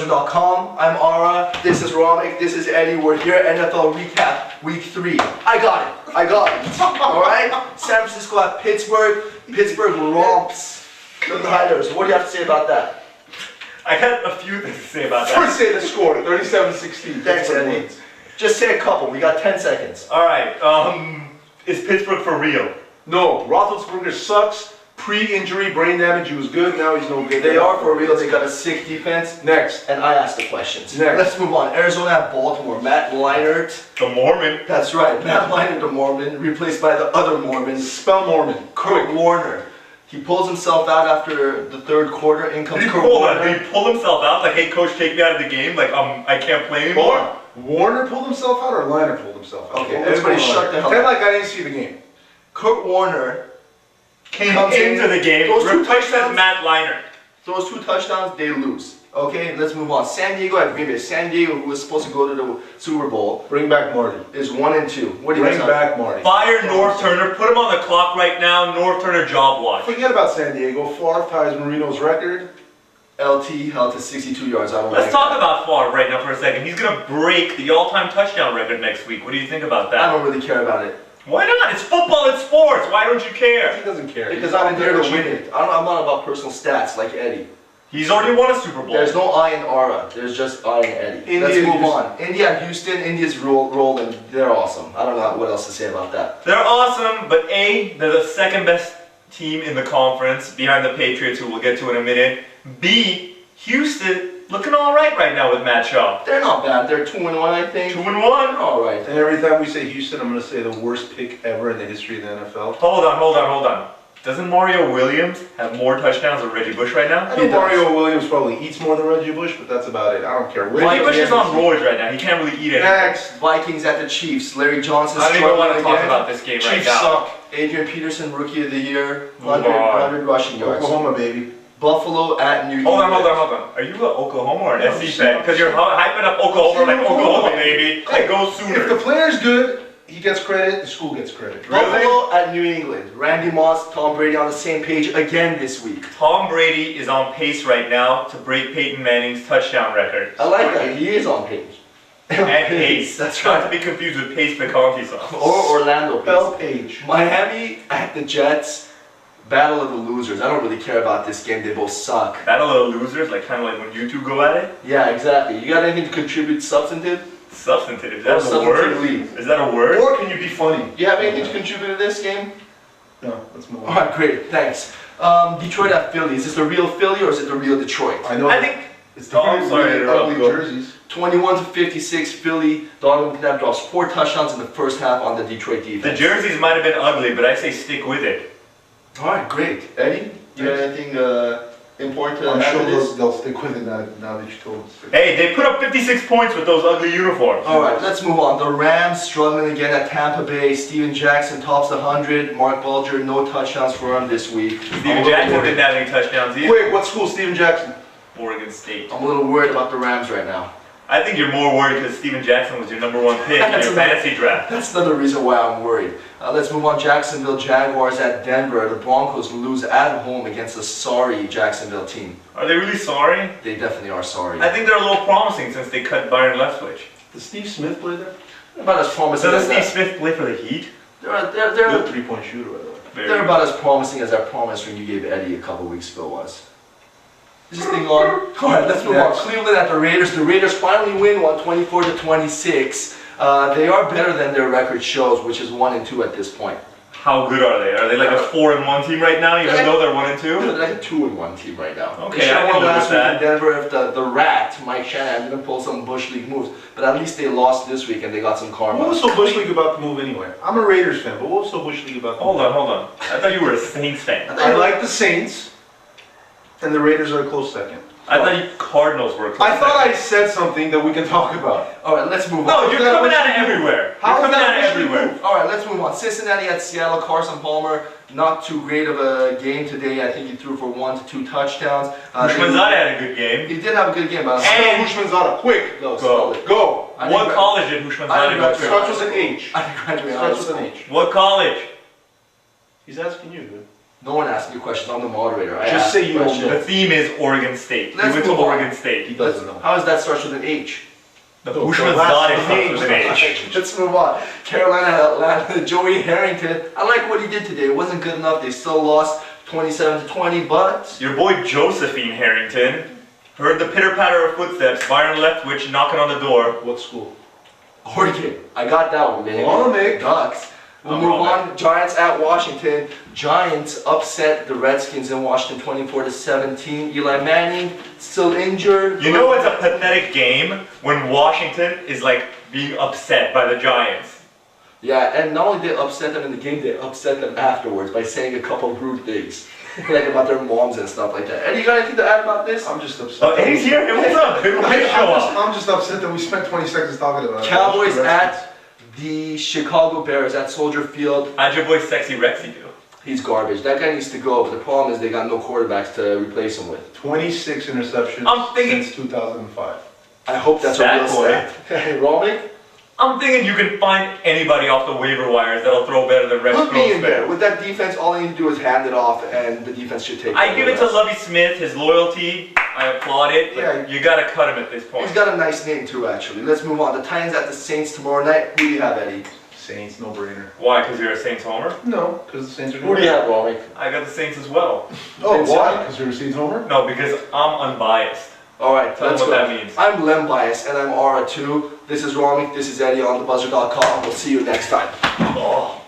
OnTheBuzzer.com. I'm Ara. This is Ramik. This is Eddie. We're here at NFL Recap Week 3. I got it. Alright? San Francisco at Pittsburgh. Pittsburgh romps the Niners. What do you have to say about that? I got a few things to say about that. First say the score, 37-16. Thanks, Eddie. Just say a couple. We got 10 seconds. Alright, is Pittsburgh for real? No, Roethlisberger sucks. Pre-injury brain damage, he was good. Now he's no good. They are for real. They got a sick defense. Next. And I asked the questions. Next. Let's move on. Arizona at Baltimore. Matt Leinart. The Mormon. That's right. Matt Leinart, the Mormon, replaced by the other Mormon. Spell Mormon. Kurt Warner. He pulls himself out after the third quarter. In comes Kurt Warner. Did he pull himself out? Like, hey, coach, take me out of the game. Like, I can't play anymore. Warner pulled himself out, or Leinart pulled himself out? Okay, everybody shut the hell up. Pretend like I didn't see the game. Kurt Warner came into the game. Those two replaced touchdowns. Matt Leinart. Those two touchdowns, they lose. Okay, let's move on. San Diego at Green Bay. San Diego, who was supposed to go to the Super Bowl, Bring back Marty. is 1-2. What do you Bring guys back Marty. Fire North Turner. Put him on the clock right now. North Turner job watch. Forget about San Diego. Favre ties Marino's record. LT held to 62 yards. I don't Let's like talk that. about Favre right now for a second. He's going to break the all-time touchdown record next week. What do you think about that? I don't really care about it. Why not? It's football, it's sports. Why don't you care? He doesn't care. Because I'm there to win it. I'm not about personal stats like Eddie. He's already won a Super Bowl. There's no I in Ara. There's just I in Eddie. Let's move on. Indy at Houston. Indy's rolling. They're awesome. I don't know what else to say about that. They're awesome, but A, they're the second best team in the conference, behind the Patriots, who we'll get to in a minute. B, Houston looking all right now with Matt Shaw. They're not bad. They're 2-1, I think. 2-1. All right. And every time we say Houston, I'm going to say the worst pick ever in the history of the NFL. Hold on. Doesn't Mario Williams have more touchdowns than Reggie Bush right now? I know Mario Williams probably eats more than Reggie Bush, but that's about it. I don't care. Reggie Bush is on roids right now. He can't really eat anything. Next. Vikings at the Chiefs. Larry Johnson. I don't even want to talk again. about this game right Chiefs now. suck. Adrian Peterson, Rookie of the Year. Move on. 100 rushing yards. Oklahoma, baby. Buffalo at New Hold England. on. Are you an Oklahoma or an SC fan? Because you're hyping up Oklahoma like Oklahoma, baby. Like, go Sooners. If the player's good, he gets credit, the school gets credit. Buffalo at New England. Randy Moss, Tom Brady on the same page again this week. Tom Brady is on pace right now to break Peyton Manning's touchdown record. I like that. He is on page. And Pace. That's Not right. to be confused with Pace Picante sauce. Or Orlando Bell Pace. Page. Miami at the Jets. Battle of the losers. I don't really care about this game. They both suck. Battle of the losers, like kind of like when you two go at it. Yeah, exactly. You got anything to contribute substantive? Substantive. Is that a Substantive word? lead. Is that a word? Or can you be funny? Do you have anything to contribute to this game? No, let's move on. Alright, great. Thanks. Detroit at Philly. Is this the real Philly or is it the real Detroit? I know. I think. It's the I'm sorry to interrupt. ugly jerseys. 21-56 Philly. Donovan McNabb drops 4 touchdowns in the first half on the Detroit defense. The jerseys might have been ugly, but I say stick with it. Alright, great. Eddie, you got anything important to I'm add sure to this? they'll stick with it now that you told us. Hey, they put up 56 points with those ugly uniforms. Alright, let's move on. The Rams struggling again at Tampa Bay. Steven Jackson tops 100. Mark Bulger, no touchdowns for him this week. Steven Jackson didn't have any touchdowns either. Wait, what school, Steven Jackson? Oregon State. I'm a little worried about the Rams right now. I think you're more worried because Steven Jackson was your #1 pick in your fantasy draft. That's another reason why I'm worried. Let's move on. Jacksonville Jaguars at Denver. The Broncos lose at home against a sorry Jacksonville team. Are they really sorry? They definitely are sorry. I think they're a little promising since they cut Byron Leftwich. Does Steve Smith play there? They're about as promising Doesn't as Steve Smith play for the Heat? Good three-point shooter, by the way. they're about as promising as I promised when you gave Eddie a couple weeks ago was. Is this thing on? Alright, let's move on. Cleveland at the Raiders. The Raiders finally win 124-26. They are better than their record shows, which is 1-2 at this point. How good are they? Are they like a 4-1 team right now, even though they're 1-2? They're like a 2-1 team right now. Okay, they I can won live last with week that. in Denver if the rat, Mike Shanahan, didn't pull some Bush League moves. But at least they lost this week and they got some karma. What was so Bush League about the move anyway? I'm a Raiders fan, but what was so Bush League about the move? Hold on. I thought you were a Saints fan. I like the Saints, and the Raiders are a close second. I thought you Cardinals were. I thought I said something that we can talk about. Alright, let's move on. No, you're coming out of everywhere. How You're is coming that out of Bush League everywhere. move? Alright, let's move on. Cincinnati at Seattle. Carson Palmer, not too great of a game today. I think he threw for 1 to 2 touchdowns. Schmanzada had a good game. He did have a good game, but And- Hushmanzada, quick, go. go. I What didn't college did Schmanzada go graduate. Starts to? with an H. I didn't graduate high Starts with school. an H. What college? He's asking you, dude. No one asked me questions. I'm the moderator. I Just ask say you don't questions. know. The theme is Oregon State. Let's We went to move on. Oregon He State. doesn't know. How does that starts with an H? The The Bushman's last Dottie name starts with an H. Let's move on. Carolina at Atlanta. Joey Harrington. I like what he did today. It wasn't good enough. They still lost 27-20, but Your boy Josephine Harrington heard the pitter-patter of footsteps. Byron Leftwich knocking on the door. What school? Oregon. I got that one, man. Wrong, Nick. Ducks. We'll I'm move wrong, on. Giants at Washington. Giants upset the Redskins in Washington 24-17. Eli Manning still injured. You know it's a pathetic game when Washington is like being upset by the Giants. Yeah, and not only did they upset them in the game, they upset them afterwards by saying a couple of rude things. Like about their moms and stuff like that. Eddie, you got anything to add about this? I'm just upset. Oh, Eddie's here. Hey, what's up? Good I'm show up. I'm just upset that we spent 20 seconds talking about it. Cowboys at the Chicago Bears at Soldier Field. How'd your boy Sexy Rexy do? He's garbage. That guy needs to go, but the problem is they got no quarterbacks to replace him with. 26 interceptions I'm thinking- since 2005. I hope that's a Stat real boy. stat. Hey, Romick? I'm thinking you can find anybody off the waiver wires that'll throw better than Rex Put me in there. Grossman. With that defense, all I need to do is hand it off, and the defense should take I give it to Lovey. Lovey Smith, his loyalty. I applaud it. But Yeah. you gotta cut him at this point. He's got a nice name too, actually. Let's move on. The Titans at the Saints tomorrow night. Who do you have, Eddie? Saints, no brainer. Why? Because you're a Saints homer? No, because the Saints are Who do you have, Romick? I got the Saints as well. Oh, Saints why? are- Because you're a Saints homer? No, because I'm unbiased. All right, Tell let's them go. what that means. I'm Lem Bias, and I'm Aura too. This is Romick. This is Eddie on TheBuzzer.com. We'll see you next time. Oh.